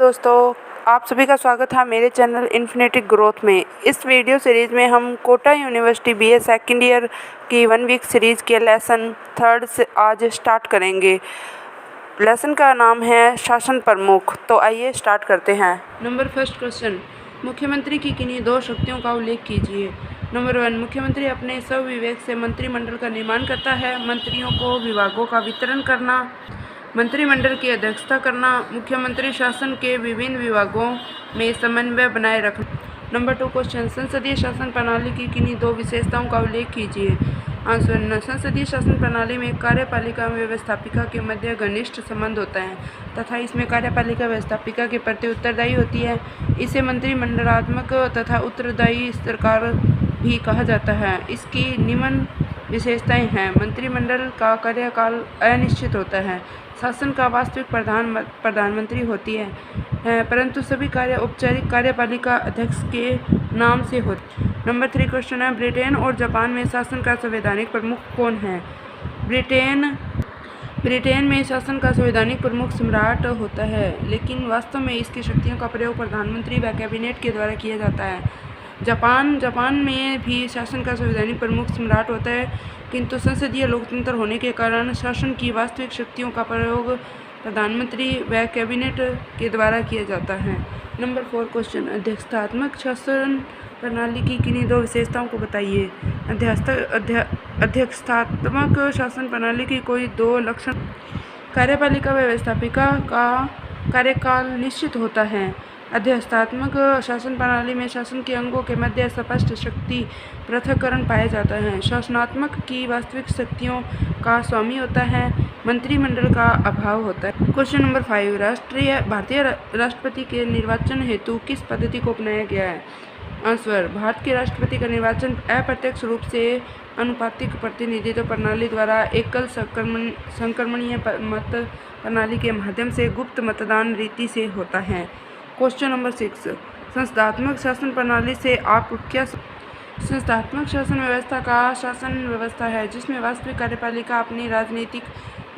दोस्तों, आप सभी का स्वागत है मेरे चैनल इन्फिनिटी ग्रोथ में। इस वीडियो सीरीज़ में हम Kota university BA second year की 1 वीक सीरीज़ के लेसन 3 से आज स्टार्ट करेंगे। लेसन का नाम है शासन प्रमुख। तो आइए स्टार्ट करते हैं। नंबर फर्स्ट क्वेश्चन, मुख्यमंत्री की किन्हीं 2 शक्तियों का उल्लेख कीजिए। नंबर 1, मुख्यमंत्री अपने स्वविवेक से मंत्रिमंडल का निर्माण करता है। मंत्रियों को विभागों का वितरण करना, मंत्रिमंडल की अध्यक्षता करना, मुख्यमंत्री शासन के विभिन्न विभागों में समन्वय बनाए रखना। नंबर 2 क्वेश्चन, संसदीय शासन प्रणाली की किन्हीं 2 विशेषताओं का उल्लेख कीजिए। आंसर, संसदीय शासन प्रणाली में कार्यपालिका में व्यवस्थापिका के मध्य घनिष्ठ संबंध होता है तथा इसमें कार्यपालिका व्यवस्थापिका के प्रति उत्तरदायी होती है। इसे मंत्रिमंडलात्मक तथा उत्तरदायी सरकार भी कहा जाता है। इसकी निम्न विशेषताएं हैं। मंत्रिमंडल का कार्यकाल अनिश्चित होता है। शासन का वास्तविक प्रधानमंत्री होती है, परंतु सभी कार्य औपचारिक कार्यपालिका अध्यक्ष के नाम से होते हैं। नंबर 3 क्वेश्चन है, ब्रिटेन और जापान में शासन का संवैधानिक प्रमुख कौन है। ब्रिटेन में शासन का संवैधानिक प्रमुख सम्राट होता है, लेकिन वास्तव में इसकी शक्तियों का प्रयोग प्रधानमंत्री व कैबिनेट के द्वारा किया जाता है। जापान में भी शासन का संवैधानिक प्रमुख सम्राट होता है, किंतु संसदीय लोकतंत्र होने के कारण शासन की वास्तविक शक्तियों का प्रयोग प्रधानमंत्री व कैबिनेट के द्वारा किया जाता है। नंबर 4 क्वेश्चन, अध्यक्षतात्मक शासन प्रणाली की किन्हीं 2 विशेषताओं को बताइए। अध्यक्षतात्मक शासन प्रणाली की कोई 2 लक्षण। कार्यपालिका व व्यवस्थापिका का कार्यकाल निश्चित होता है। अध्यक्षतात्मक शासन प्रणाली में शासन के अंगों के मध्य स्पष्ट शक्ति पृथक्करण पाया जाता है। शासनात्मक की वास्तविक शक्तियों का स्वामी होता है। मंत्रिमंडल का अभाव होता है। क्वेश्चन नंबर 5, भारतीय राष्ट्रपति के निर्वाचन हेतु किस पद्धति को अपनाया गया है। आंसर, भारत के राष्ट्रपति का निर्वाचन अप्रत्यक्ष रूप से अनुपातिक प्रतिनिधित्व प्रणाली द्वारा एकल संक्रमणीय मत प्रणाली के माध्यम से गुप्त मतदान रीति से होता है। क्वेश्चन नंबर 6, संस्थात्मक शासन प्रणाली से आप क्या। संस्थात्मक शासन व्यवस्था का शासन व्यवस्था है जिसमें वास्तविक कार्यपालिका अपनी राजनीतिक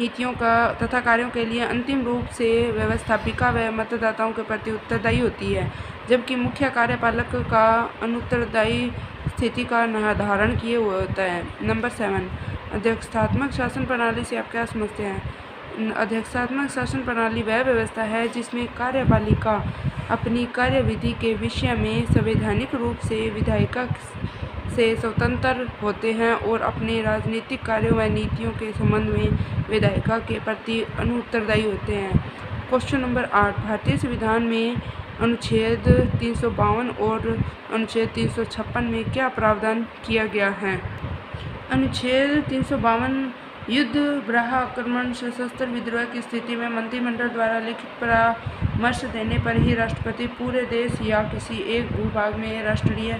नीतियों का तथा कार्यों के लिए अंतिम रूप से व्यवस्थापिका व मतदाताओं के प्रति उत्तरदायी होती है, जबकि मुख्य कार्यपालक का अनुत्तरदायी स्थिति का निर्धारण किए हुए होता है। नंबर 7, अध्यक्षतात्मक शासन प्रणाली से आप क्या समझते हैं। अध्यक्षतात्मक शासन प्रणाली वह व्यवस्था है जिसमें कार्यपालिका अपनी कार्यविधि के विषय में संवैधानिक रूप से विधायिका से स्वतंत्र होते हैं और अपने राजनीतिक कार्यों व नीतियों के संबंध में विधायिका के प्रति अनुत्तरदायी होते हैं। क्वेश्चन नंबर 8, भारतीय संविधान में अनुच्छेद 352 और अनुच्छेद 356 में क्या प्रावधान किया गया है। अनुच्छेद 352 युद्ध, बाह्य आक्रमण, सशस्त्र विद्रोह की स्थिति में मंत्रिमंडल द्वारा लिखित परामर्श देने पर ही राष्ट्रपति पूरे देश या किसी एक भूभाग में राष्ट्रीय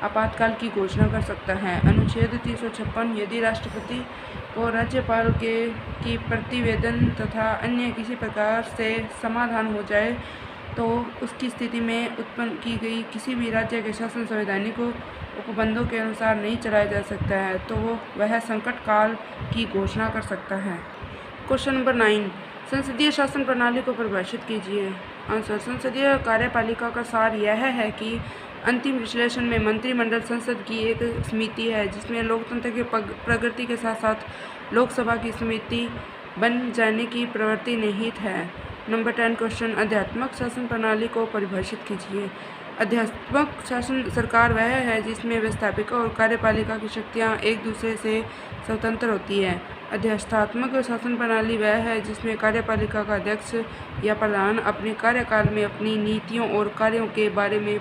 आपातकाल की घोषणा कर सकता है। अनुच्छेद 356, यदि राष्ट्रपति को राज्यपाल की प्रतिवेदन तथा अन्य किसी प्रकार से समाधान हो जाए तो उसकी स्थिति में उत्पन्न की गई किसी भी राज्य के शासन संवैधानिक उपबंधों के अनुसार नहीं चलाया जा सकता है तो वह संकट काल की घोषणा कर सकता है। क्वेश्चन नंबर 9, संसदीय शासन प्रणाली को परिभाषित कीजिए। आंसर, संसदीय कार्यपालिका का सार यह है कि अंतिम विश्लेषण में मंत्रिमंडल संसद की एक समिति है जिसमें लोकतंत्र की प्रगति के साथ साथ लोकसभा की समिति बन जाने की प्रवृत्ति निहित है। नंबर 10 क्वेश्चन, अध्यात्मक शासन प्रणाली को परिभाषित कीजिए। अध्यात्मक शासन सरकार वह है जिसमें व्यवस्थापिका और कार्यपालिका की शक्तियाँ एक दूसरे से स्वतंत्र होती है। अध्यक्षतात्मक शासन प्रणाली वह है जिसमें कार्यपालिका का अध्यक्ष या प्रधान अपने कार्यकाल में अपनी नीतियों और कार्यों के बारे में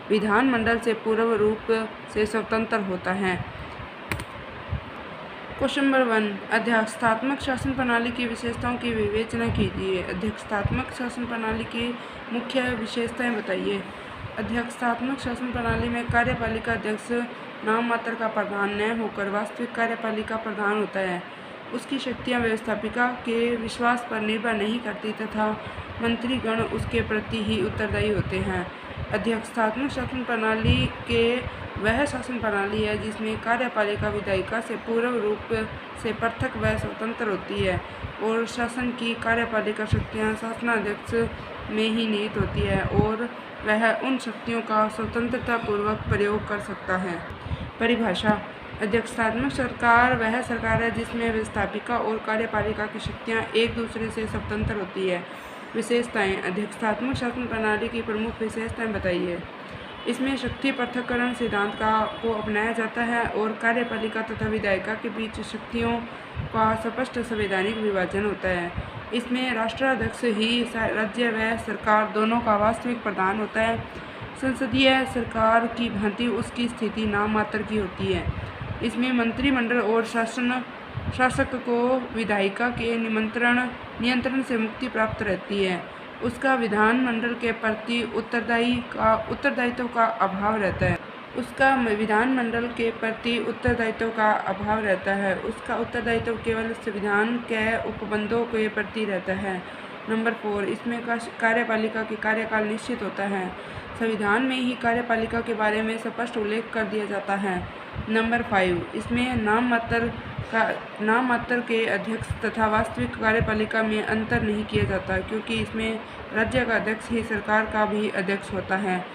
विधानमंडल से पूर्ण रूप से स्वतंत्र होता है। क्वेश्चन नंबर 1, अध्यक्षतात्मक शासन प्रणाली की विशेषताओं की विवेचना कीजिए। अध्यक्षतात्मक शासन प्रणाली की मुख्य विशेषताएं बताइए। अध्यक्षतात्मक शासन प्रणाली में कार्यपालिका अध्यक्ष नाम मात्र का प्रधान न होकर वास्तविक कार्यपालिका प्रधान होता है। उसकी शक्तियां व्यवस्थापिका के विश्वास पर निर्भर नहीं करती तथा मंत्रीगण उसके प्रति ही उत्तरदायी होते हैं। अध्यक्षतात्मक शासन प्रणाली के वह शासन प्रणाली है जिसमें कार्यपालिका विधायिका से पूर्ण रूप से पृथक व स्वतंत्र होती है। और शासन की कार्यपालिका शक्तियाँ शासनाध्यक्ष में ही निहित होती है और वह उन शक्तियों का स्वतंत्रतापूर्वक प्रयोग कर सकता है। परिभाषा। अध्यक्षात्मक सरकार वह सरकार है जिसमें व्यवस्थापिका और कार्यपालिका की शक्तियाँ एक दूसरे से स्वतंत्र होती है। विशेषताएं। अध्यक्षात्मक शासन प्रणाली की प्रमुख विशेषताएं बताइए। इसमें शक्ति पृथक्करण सिद्धांत को अपनाया जाता है और कार्यपालिका तथा विधायिका के बीच शक्तियों का स्पष्ट संवैधानिक विभाजन होता है। इसमें राष्ट्राध्यक्ष ही राज्य व सरकार दोनों का वास्तविक प्रधान होता है। संसदीय सरकार की भांति उसकी स्थिति नाम मात्र की होती है। इसमें मंत्रिमंडल और शासक को विधायिका के नियंत्रण से मुक्ति प्राप्त रहती है। उसका विधानमंडल के प्रति उत्तरदायित्व का अभाव रहता है। उसका उत्तरदायित्व केवल संविधान के उपबंधों के प्रति रहता है। नंबर 4, इसमें कार्यपालिका की कार्यकाल निश्चित होता है। संविधान में ही कार्यपालिका के बारे में स्पष्ट उल्लेख कर दिया जाता है। नंबर 5, इसमें नाम मात्र के अध्यक्ष तथा वास्तविक कार्यपालिका में अंतर नहीं किया जाता, क्योंकि इसमें राज्य का अध्यक्ष ही सरकार का भी अध्यक्ष होता है।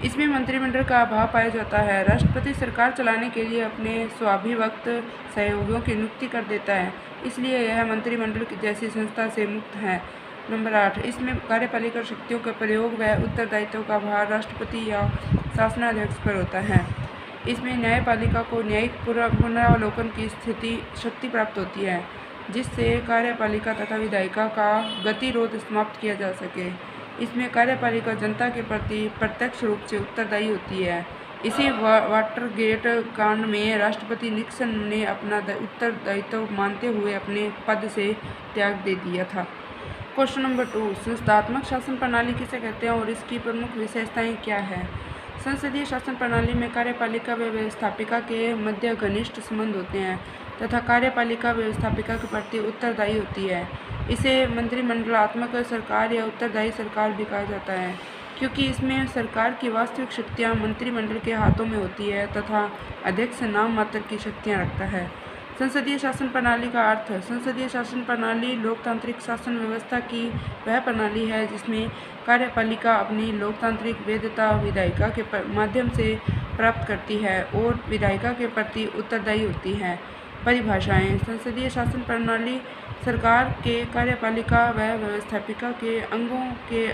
इसमें मंत्रिमंडल का अभाव पाया जाता है। राष्ट्रपति सरकार चलाने के लिए अपने स्वाभिभक्त सहयोगियों की नियुक्ति कर देता है, इसलिए यह मंत्रिमंडल जैसी संस्था से मुक्त है। नंबर 8, इसमें कार्यपालिका शक्तियों के प्रयोग व उत्तरदायित्व का भार राष्ट्रपति या शासनाध्यक्ष पर होता है। इसमें न्यायपालिका को न्यायिक पुनरावलोकन की शक्ति प्राप्त होती है, जिससे कार्यपालिका तथा विधायिका का गतिरोध समाप्त किया जा सके। इसमें कार्यपालिका जनता के प्रति प्रत्यक्ष रूप से उत्तरदायी होती है। इसी वाटरगेट कांड में राष्ट्रपति निक्सन ने अपना उत्तरदायित्व मानते हुए अपने पद से त्याग दे दिया था। क्वेश्चन नंबर 2, संस्थात्मक शासन प्रणाली किसे कहते हैं और इसकी प्रमुख विशेषताएं क्या है। संसदीय शासन प्रणाली में कार्यपालिका व व्यवस्थापिका के मध्य घनिष्ठ संबंध होते हैं तथा कार्यपालिका व्यवस्थापिका के प्रति उत्तरदायी होती है। इसे मंत्रिमंडलात्मक सरकार या उत्तरदायी सरकार भी कहा जाता है, क्योंकि इसमें सरकार की वास्तविक शक्तियाँ मंत्रिमंडल के हाथों में होती है तथा अध्यक्ष नाम मात्र की शक्तियाँ रखता है। संसदीय शासन प्रणाली का अर्थ। संसदीय शासन प्रणाली लोकतांत्रिक शासन व्यवस्था की वह प्रणाली है जिसमें कार्यपालिका अपनी लोकतांत्रिक वैधता विधायिका के माध्यम से प्राप्त करती है और विधायिका के प्रति उत्तरदायी होती है। परिभाषाएं। संसदीय शासन प्रणाली सरकार के कार्यपालिका व व्यवस्थापिका के अंगों के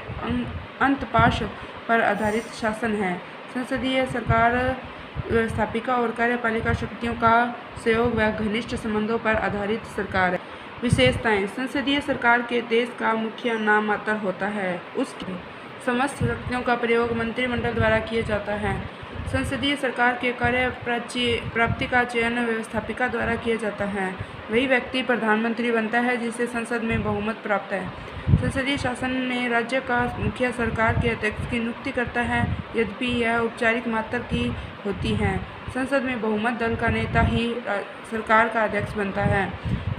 अंतपाश पर आधारित शासन है। संसदीय सरकार व्यवस्थापिका और कार्यपालिका शक्तियों का सहयोग व घनिष्ठ संबंधों पर आधारित सरकार है। विशेषताएं। संसदीय सरकार के देश का मुखिया नाम मात्र होता है। उसकी समस्त शक्तियों का प्रयोग मंत्रिमंडल द्वारा किया जाता है। संसदीय सरकार के कार्य प्राप्ति का चयन व्यवस्थापिका द्वारा किया जाता है। वही व्यक्ति प्रधानमंत्री बनता है जिसे संसद में बहुमत प्राप्त है। संसदीय शासन में राज्य का मुखिया सरकार के अध्यक्ष की नियुक्ति करता है, यद्यपि यह औपचारिक मात्र की होती है। संसद में बहुमत दल का नेता ही सरकार का अध्यक्ष बनता है।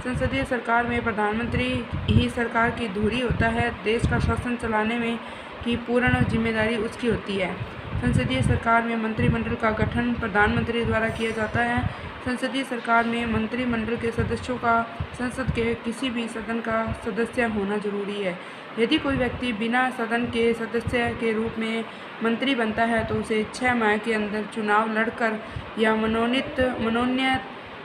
संसदीय सरकार में प्रधानमंत्री ही सरकार की धुरी होता है। देश का शासन चलाने में की पूर्ण जिम्मेदारी उसकी होती है। संसदीय सरकार में मंत्रिमंडल का गठन प्रधानमंत्री द्वारा किया जाता है। संसदीय सरकार में मंत्रिमंडल के सदस्यों का संसद के किसी भी सदन का सदस्य होना जरूरी है। यदि कोई व्यक्ति बिना सदन के सदस्य के रूप में मंत्री बनता है तो उसे 6 माह के अंदर चुनाव लड़कर या मनोनीत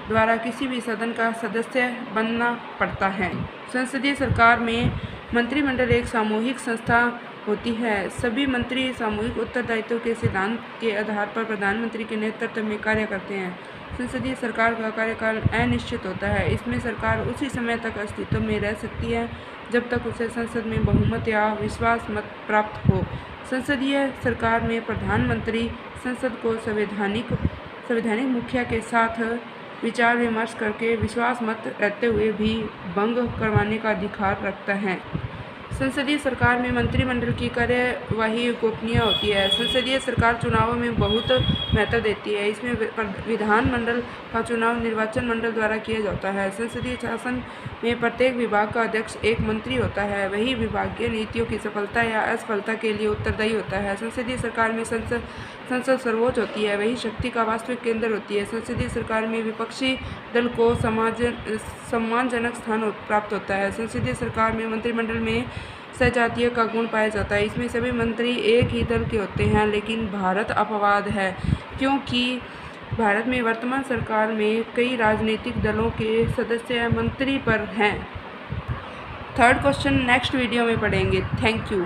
द्वारा किसी भी सदन का सदस्य बनना पड़ता है। संसदीय सरकार में मंत्रिमंडल एक सामूहिक संस्था होती है। सभी मंत्री सामूहिक उत्तरदायित्व के सिद्धांत के आधार पर प्रधानमंत्री के नेतृत्व में कार्य करते हैं। संसदीय सरकार का कार्यकाल अनिश्चित होता है। इसमें सरकार उसी समय तक अस्तित्व में रह सकती है जब तक उसे संसद में बहुमत या विश्वास मत प्राप्त हो। संसदीय सरकार में प्रधानमंत्री संसद को संवैधानिक मुखिया के साथ विचार विमर्श करके विश्वास मत रहते हुए भी भंग करवाने का अधिकार रखता है। संसदीय सरकार में मंत्रिमंडल की कार्यवाही गोपनीय होती है। संसदीय सरकार चुनावों में बहुत महत्व देती है। इसमें विधानमंडल का चुनाव निर्वाचन मंडल द्वारा किया जाता है। संसदीय शासन में प्रत्येक विभाग का अध्यक्ष एक मंत्री होता है। वही विभागीय नीतियों की सफलता या असफलता के लिए उत्तरदायी होता है। संसदीय सरकार में संसद सर्वोच्च होती है, वही शक्ति का वास्तविक केंद्र होती है। संसदीय सरकार में विपक्षी दल को सम्मानजनक स्थान प्राप्त होता है। संसदीय सरकार में मंत्रिमंडल में सजातीय का गुण पाया जाता है। इसमें सभी मंत्री एक ही दल के होते हैं, लेकिन भारत अपवाद है, क्योंकि भारत में वर्तमान सरकार में कई राजनीतिक दलों के सदस्य मंत्री पर हैं। थर्ड क्वेश्चन नेक्स्ट वीडियो में पढ़ेंगे। Thank you.